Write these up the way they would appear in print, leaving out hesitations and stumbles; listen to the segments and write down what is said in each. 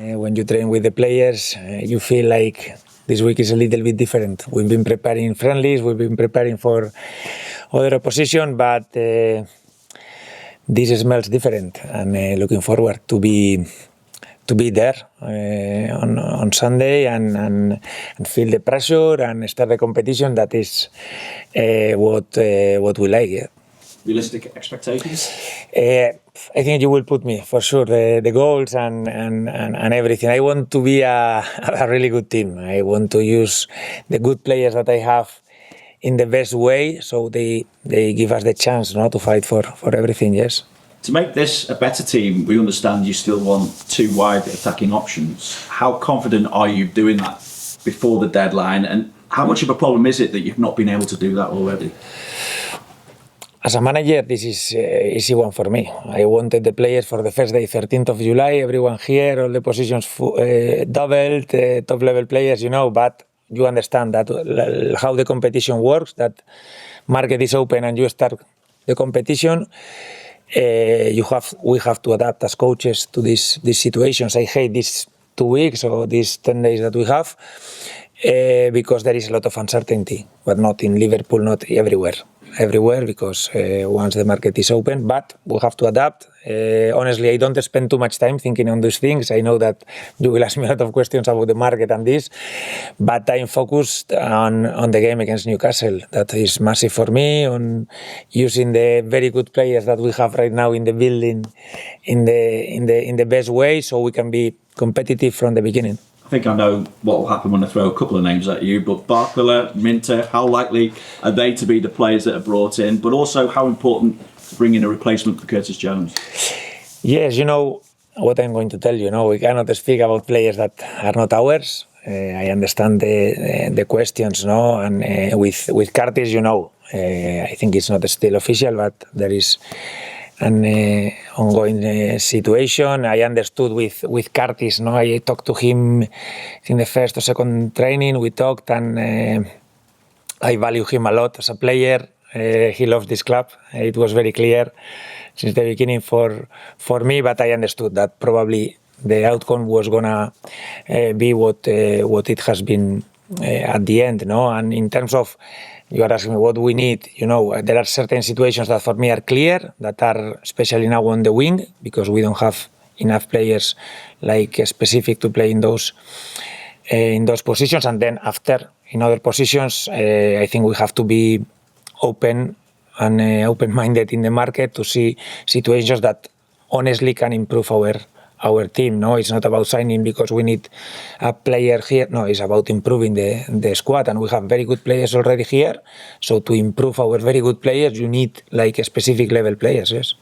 When you train with the players, you feel like this week is a little bit different. We've been preparing friendlies, we've been preparing for other opposition, but this smells different, and looking forward to be there on Sunday and feel the pressure and start the competition. That is what we like. Yeah. Realistic expectations? I think you will put me for sure the goals and everything. I want to be a really good team. I want to use the good players that I have in the best way, so they give us the chance, to fight for everything. Yes. To make this a better team, we understand you still want 2 wide attacking options. How confident are you doing that before the deadline, and how much of a problem is it that you've not been able to do that already? As a manager, this is easy one for me. I wanted the players for the first day, 13th of July, everyone here, all the positions doubled, top level players, but you understand that how the competition works, that market is open and you start the competition. We have to adapt as coaches to these situations. I hate these 2 weeks or these 10 days that we have because there is a lot of uncertainty, but not in Liverpool, not everywhere, because once the market is open, but we have to adapt. Honestly, I don't spend too much time thinking on these things. I know that you will ask me a lot of questions about the market and this, but I'm focused on the game against Newcastle. That is massive for me, on using the very good players that we have right now in the building in the best way, so we can be competitive from the beginning. I think I know what will happen when I throw a couple of names at you, but Barcola, Minteh, how likely are they to be the players that are brought in, but also how important to bring in a replacement for Curtis Jones? Yes, what I'm going to tell you. We cannot speak about players that are not ours. I understand the questions, and with Curtis, I think it's not still official, but there is an ongoing situation. I understood with Curtis, I talked to him in the first or second training. We talked, and I value him a lot as a player. He loves this club. It was very clear since the beginning for me, but I understood that probably the outcome was gonna be what it has been at the end, And in terms of, you are asking me what we need, there are certain situations that for me are clear, that are especially now on the wing, because we don't have enough players like specific to play in those positions, and then after in other positions, I think we have to be open and open-minded in the market to see situations that honestly can improve our team. It's not about signing because we need a player here. No, it's about improving the squad, and we have very good players already here. So to improve our very good players, you need like a specific level players. Yes.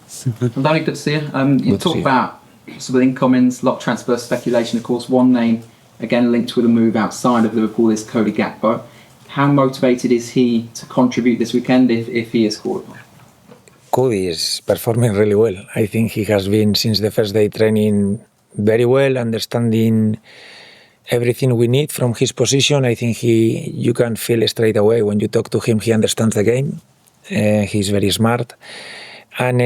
Andoni, good to see you. You talked about some of the incomings, a lot of transfer speculation. Of course, one name again linked with a move outside of Liverpool is Cody Gakpo. How motivated is he to contribute this weekend if he is called? Cody is performing really well. I think he has been, since the first day training, very well, understanding everything we need from his position. I think you can feel straight away when you talk to him, he understands the game. He's very smart. And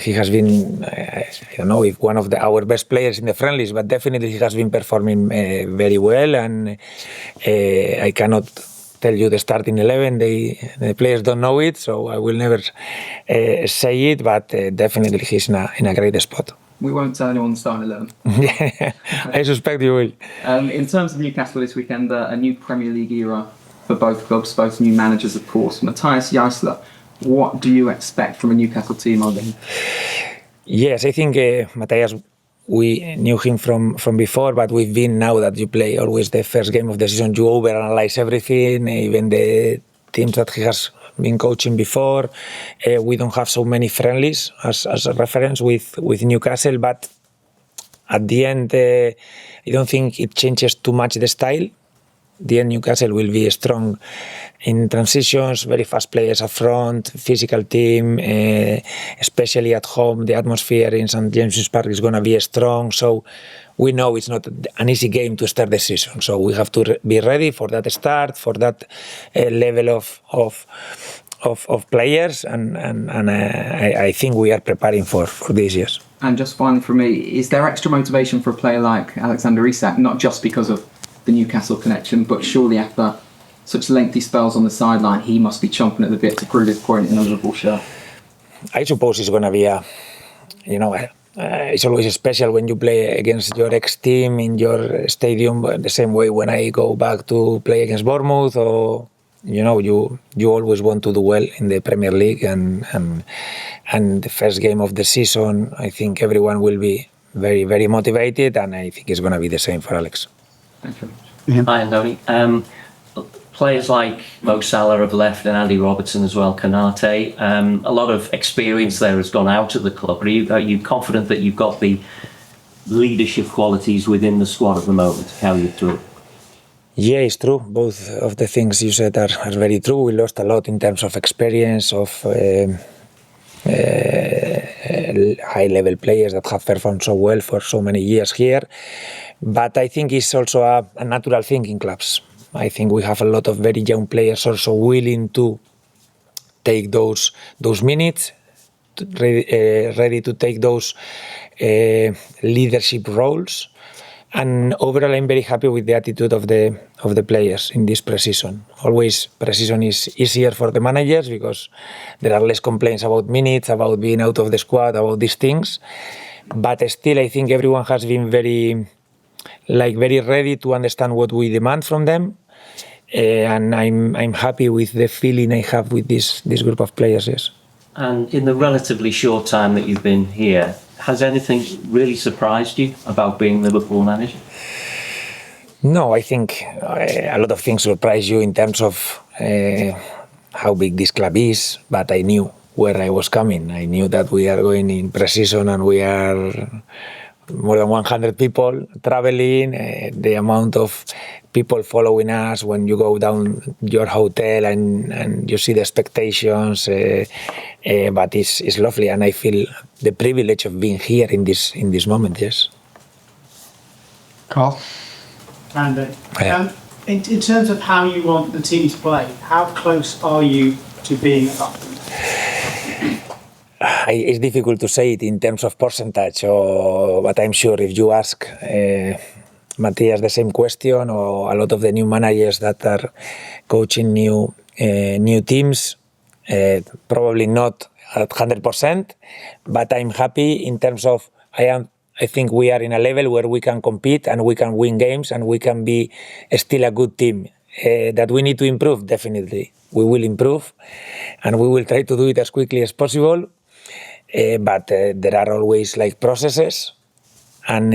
he has been, I don't know if one of our best players in the friendlies, but definitely he has been performing very well. And I cannot tell you the starting 11. The players don't know it, so I will never say it, but definitely he's in a great spot. We won't tell anyone the starting 11. Yeah, I suspect you will. In terms of Newcastle this weekend, a new Premier League era for both clubs, both new managers, of course. Matthias Jaissle, what do you expect from a Newcastle team on them? Yes, I think Matthias, we knew him from before, but we've been, now that you play always the first game of the season, you overanalyze everything, even the teams that he has been coaching before. We don't have so many friendlies as a reference with Newcastle, but at the end, I don't think it changes too much the style. The end, Newcastle will be strong in transitions, very fast players up front, physical team, especially at home. The atmosphere in St. James's Park is going to be strong. So we know it's not an easy game to start the season. So we have to be ready for that start, for that level of of players, and I think we are preparing for this, yes. And just finally for me, is there extra motivation for a player like Alexander Isak, not just because of the Newcastle connection, but surely after such lengthy spells on the sideline, he must be chomping at the bit to prove his point in a Liverpool shirt? I suppose it's going to be it's always special when you play against your ex-team in your stadium, the same way when I go back to play against Bournemouth, or you always want to do well in the Premier League, and the first game of the season, I think everyone will be very, very motivated, and I think it's going to be the same for Alex. Thank you. Hi, Andoni. Players like Mo Salah have left, and Andy Robertson as well, Konate. A lot of experience there has gone out of the club. Are you confident that you've got the leadership qualities within the squad at the moment? How are you through? Yeah, it's true. Both of the things you said are very true. We lost a lot in terms of experience, of high-level players that have performed so well for so many years here. But I think it's also a natural thing in clubs. I think we have a lot of very young players also willing to take those minutes, ready to take those leadership roles. And overall, I'm very happy with the attitude of the players in this pre-season. Always, pre-season is easier for the managers because there are less complaints about minutes, about being out of the squad, about these things. But still, I think everyone has been very ready to understand what we demand from them. And I'm happy with the feeling I have with this group of players, yes. And in the relatively short time that you've been here, has anything really surprised you about being Liverpool manager? No, I think a lot of things surprise you in terms of how big this club is, but I knew where I was coming. I knew that we are going in pre-season and we are more than 100 people traveling, the amount of people following us when you go down your hotel and you see the expectations, but it's lovely, and I feel the privilege of being here in this moment, yes. Carl? Andy, in terms of how you want the team to play, how close are you to being at that point? It's difficult to say it in terms of percentage, but I'm sure if you ask Matthias the same question, or a lot of the new managers that are coaching new teams, probably not at 100%, but I'm happy in terms of I think we are in a level where we can compete and we can win games and we can be still a good team. That we need to improve, definitely. We will improve and we will try to do it as quickly as possible. But there are always processes, and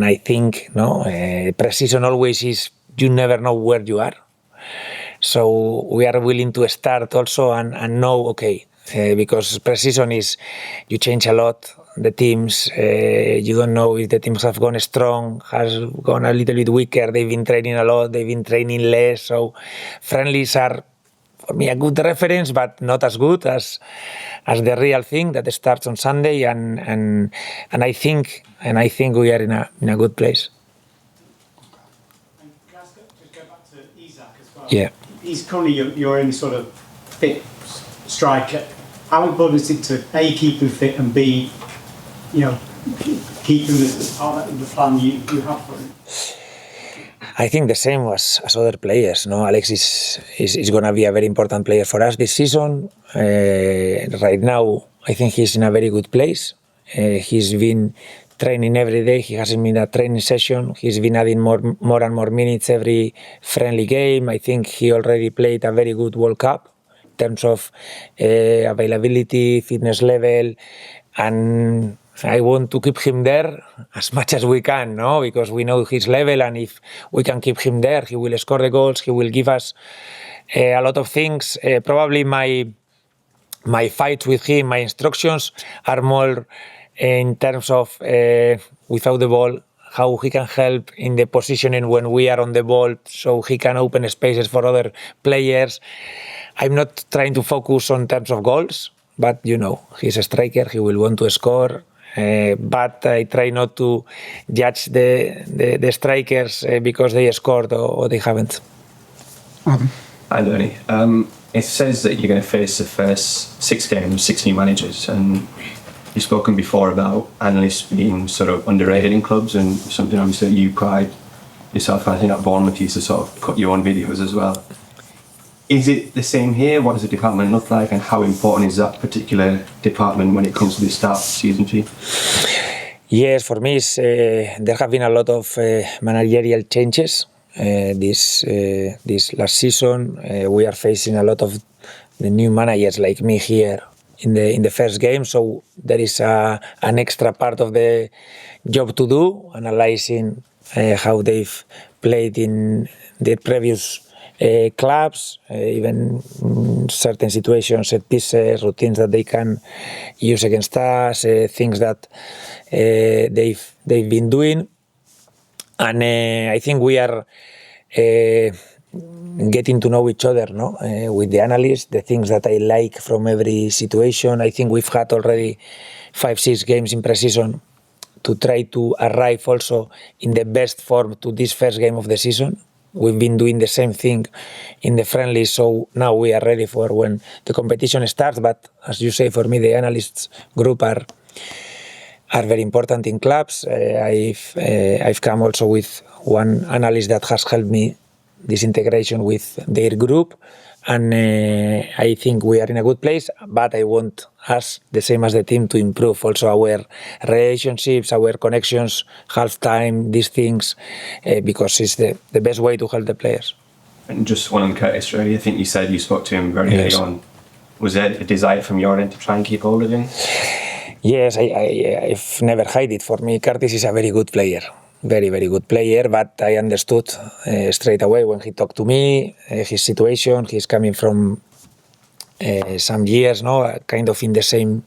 I think pre-season always is, you never know where you are. So we are willing to start also and know, because pre-season is, you change a lot the teams, you don't know if the teams have gone strong, has gone a little bit weaker, they've been training a lot, they've been training less, so friendlies are for me a good reference, but not as good as the real thing that starts on Sunday, and I think we are in a good place. And just go back to Isak as well. Yeah. He's currently your only sort of fit striker. How important is it to A, keep him fit, and B, keep him as part of the plan you have for him? I think the same as other players. Alex is going to be a very important player for us this season. Right now, I think he's in a very good place. He's been training every day. He hasn't been a training session. He's been adding more and more minutes every friendly game. I think he already played a very good World Cup in terms of availability, fitness level, and I want to keep him there as much as we can, because we know his level, and if we can keep him there, he will score the goals, he will give us a lot of things. Probably my fights with him, my instructions are more in terms of without the ball, how he can help in the positioning when we are on the ball, so he can open spaces for other players. I'm not trying to focus on terms of goals, but he's a striker, he will want to score. But I try not to judge the strikers because they scored or they haven't. Adam? Hi, Andoni. it says that you're going to face the first 6 games, 6 new managers, and you've spoken before about analysts being sort of underrated in clubs, and something obviously you pride yourself. I think at Bournemouth you used to sort of cut your own videos as well. Is it the same here? What does the department look like, and how important is that particular department when it comes to the start of season 3? Yes, for me, there have been a lot of managerial changes this last season. We are facing a lot of the new managers like me here in the first game, so there is an extra part of the job to do, analyzing how they've played in their previous clubs, even certain situations, set pieces, routines that they can use against us, things that they've been doing, and I think we are getting to know each other, no? With the analysts, the things that I like from every situation. I think we've had already 5-6 games in pre-season to try to arrive also in the best form to this first game of the season. We've been doing the same thing in the friendly, so now we are ready for when the competition starts. But as you say, for me, the analysts group are very important in clubs. I've come also with one analyst that has helped me this integration with their group, and I think we are in a good place, but I want us, the same as the team, to improve also our relationships, our connections, half-time, these things, because it's the best way to help the players. And just one on Curtis, really. I think you said you spoke to him very early on. Was there a desire from your end to try and keep hold of him? Yes, I've never hid it. For me, Curtis is a very good player. Very, very good player, but I understood straight away when he talked to me, his situation. He's coming from some years, no, kind of in the same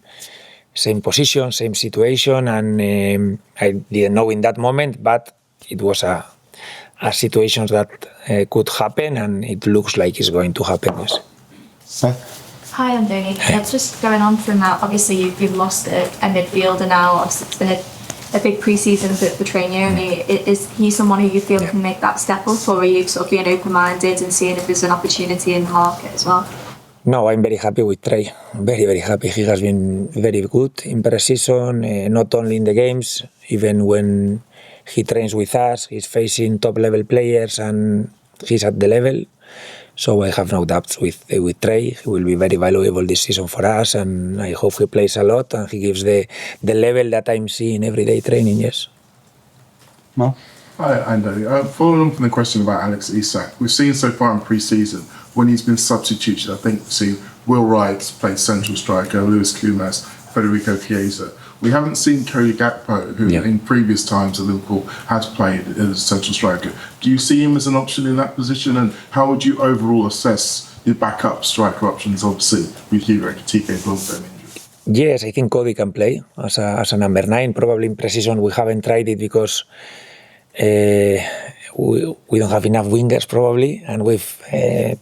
position, same situation, and I didn't know in that moment, but it was a situation that could happen, and it looks like it's going to happen. Yes. Seth? Hi, Andoni. Just going on from that, obviously you've lost a midfielder now. Obviously it's been a big pre-season for Trey Nyoni. Is he someone who you feel can make that step up, or are you sort of being open-minded and seeing if there's an opportunity in the market as well? No, I'm very happy with Trey. Very, very happy. He has been very good in pre-season, not only in the games, even when he trains with us, he's facing top-level players and he's at the level. So I have no doubts with Trey. He will be very valuable this season for us, and I hope he plays a lot and he gives the level that I'm seeing everyday training, yes. Mal? Hi, Andoni. Following on from the question about Alex Isak, we've seen so far in pre-season, when he's been substituted, I think we've seen Will Wright play central striker, Luis Kumas, Federico Chiesa. We haven't seen Cody Gakpo, who in previous times at Liverpool has played as a central striker. Do you see him as an option in that position, and how would you overall assess the backup striker options, obviously, with Hugo TK long-term injury? Yes, I think Cody can play as a number 9. Probably in pre-season we haven't tried it because we don't have enough wingers probably, and we've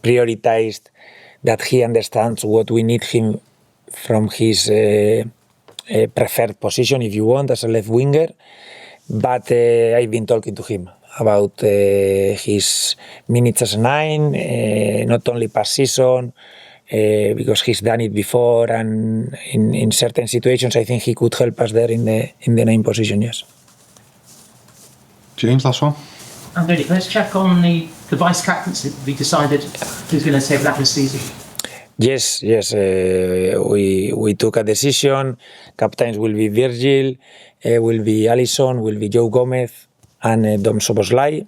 prioritized that he understands what we need him from his preferred position, if you want, as a left winger. But I've been talking to him about his minutes as a 9, not only past season, because he's done it before, and in certain situations I think he could help us there in the 9 position, yes. James, last one. Andoni, let's check on the vice captaincy. We decided who's going to take that this season. Yes. We took a decision. Captains will be Virgil, will be Alisson, will be Joe Gomez, and Dom Szoboszlai.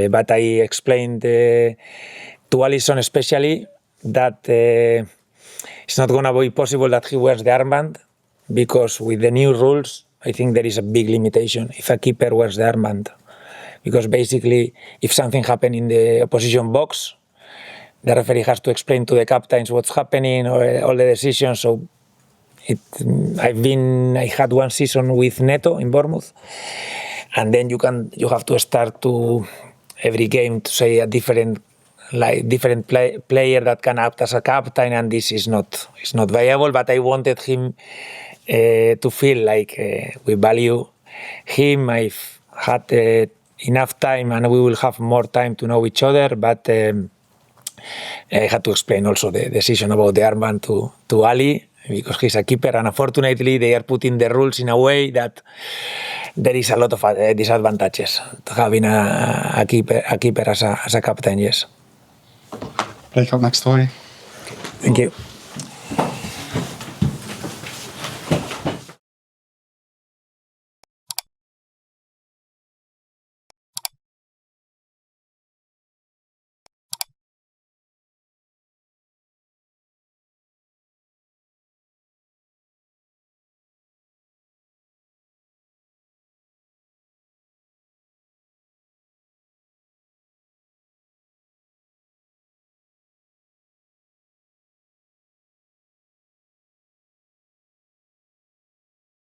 But I explained to Alisson especially that it's not going to be possible that he wears the armband, because with the new rules, I think there is a big limitation if a keeper wears the armband. Because basically, if something happens in the opposition box, the referee has to explain to the captains what's happening, or all the decisions. So I had one season with Neto in Bournemouth, and then you have to start to every game to say a different player that can act as a captain, and this is not viable. But I wanted him to feel like we value him. I've had enough time, and we will have more time to know each other. But I had to explain also the decision about the armband to Ali, because he's a keeper, and unfortunately they are putting the rules in a way that there is a lot of disadvantages to having a keeper as a captain, yes. Break up next story. Thank you.